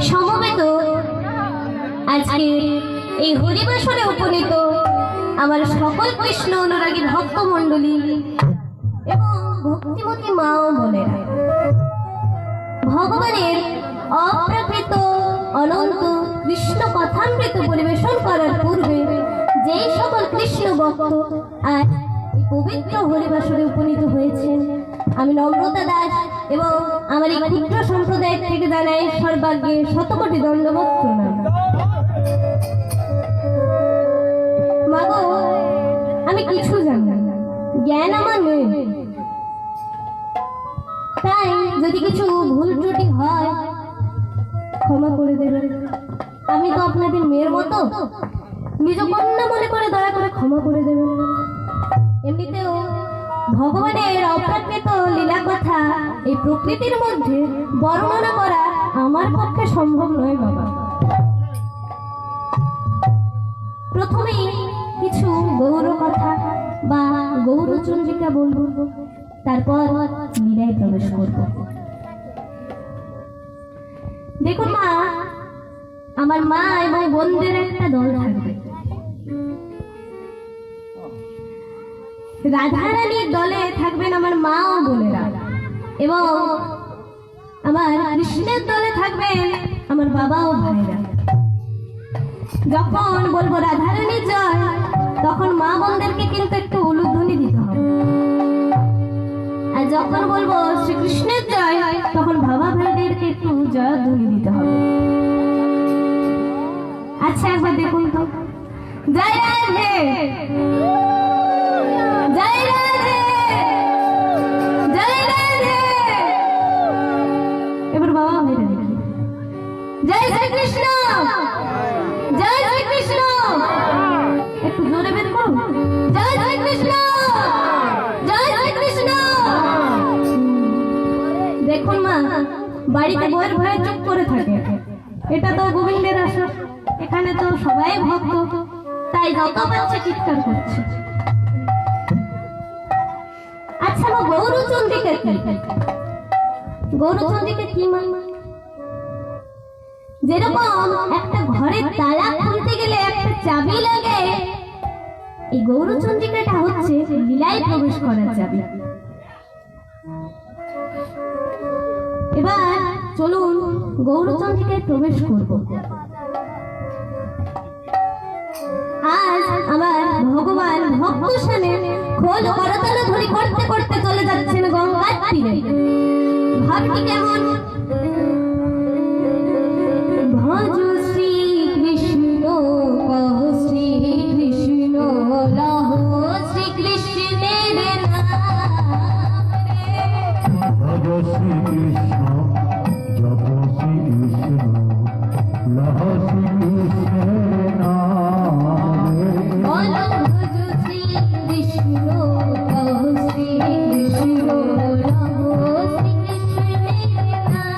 সমবেত আজকে এই হরিবাসরে উপনীত আমার সকল কৃষ্ণ অনুরাগী ভক্তমণ্ডলী এবং ভক্তিমতী মা ও বোনেরা, ভগবানের অপ্রাকৃত অনন্ত কৃষ্ণ কথামৃত পরিবেশন করার পূর্বে যেই সকল কৃষ্ণ ভক্ত আজ এই পবিত্র হরিবাসরে উপনীত হয়েছেন, আমি নম্রতা দাস এবং আমার এই ক্ষুদ্র সম্প্রদায় থেকে জানাই সর্বাগ্যে শতকোটি দণ্ডবত প্রণাম। মাগো, আমি কিছু জানি না, জ্ঞান আমার নেই, তাই যদি কিছু ভুল ত্রুটি হয় ক্ষমা করে দেবেন। আমি তো আপনাদের মেয়ের মতো, নিজ কন্যা মনে করে দয়া করে ক্ষমা করে দেবেন। এমনিতেও ভগবানের অপ্রাকৃত লীলা কথা এই প্রকৃতির মধ্যে বর্ণনা করা আমার পক্ষে সম্ভব নয় বাবা। প্রথমেই কিছু গৌর কথা বা গৌরচন্দ্রিকা বলবো, তারপর লীলায় প্রবেশ করব। দেখুন মা, আমার মা এবং বোনদের একটা দল থাকবে। রাধারানীর দলে থাকবেন আমার মা ও বোনেরা, এবং আমার কৃষ্ণের দলে থাকবেন আমার বাবা ও ভাইরা। যখন বলবো রাধারানীর জয়, তখন মা বোনদেরকে কিন্তু একটু উলুধ্বনি দিতে হবে, আর যখন বলবো শ্রীকৃষ্ণের জয়, তখন বাবা ভাইদেরকে একটু জয়ধ্বনি দিতে হবে। আচ্ছা, একবার দেখুন তো, জয় রাধে, জয় রাধে, জয় রাধে। এবার বাবা ভাইরা দেখি, জয় শ্রীকৃষ্ণ, জয় শ্রীকৃষ্ণ। একটু জোরে বের করুন, জয় শ্রীকৃষ্ণ, জয় শ্রীকৃষ্ণ। দেখুন মা, বাড়িতে বউয়ের ভয়ে চুপ করে থাকে, এটা তো গোবিন্দের আসর, এখানে তো সবাই ভক্ত, তাই যত পাচ্ছে চিৎকার করছে। আচ্ছা মা, গৌরচন্দ্রিকা কি? গৌরচন্দ্রিকা কি মা? যেরকম একটা ঘরের তালা খুলতে গেলে একটা চাবি লাগে, এই গৌরচন্দ্রিকাটা হচ্ছে লীলায় প্রবেশ করার চাবি। এবার চলুন গৌরচন্দ্রিকায় প্রবেশ করব। আজ আমার ভগবান ভক্ত সানে খোল করতাল ধরি করতে করতে চলে যাচ্ছেন গঙ্গার তীরে। ভাবটি কেমন? ভজ শ্রী কৃষ্ণ, কহ শ্রী কৃষ্ণ, লহ শ্রী কৃষ্ণের ভজ শ্রী কৃষ্ণ, জপ শ্রী কৃষ্ণ, লহ শ্রী কৃষ্ণের নাম। ভজ শ্রী কৃষ্ণ, কহ শ্রী কৃষ্ণ, লহ শ্রী কৃষ্ণের নাম।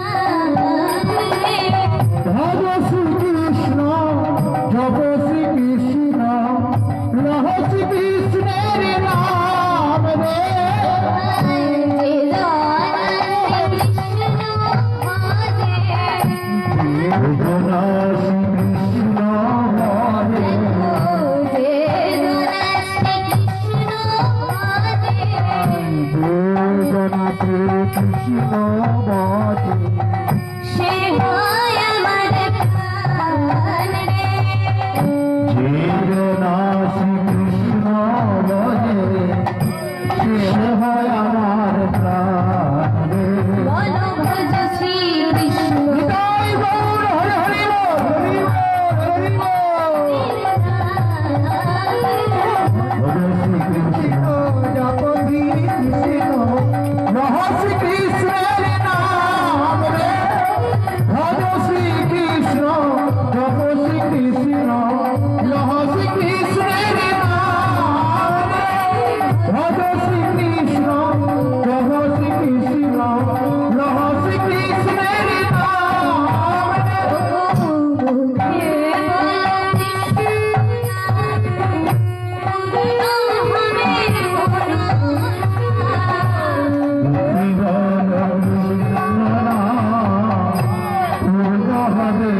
রে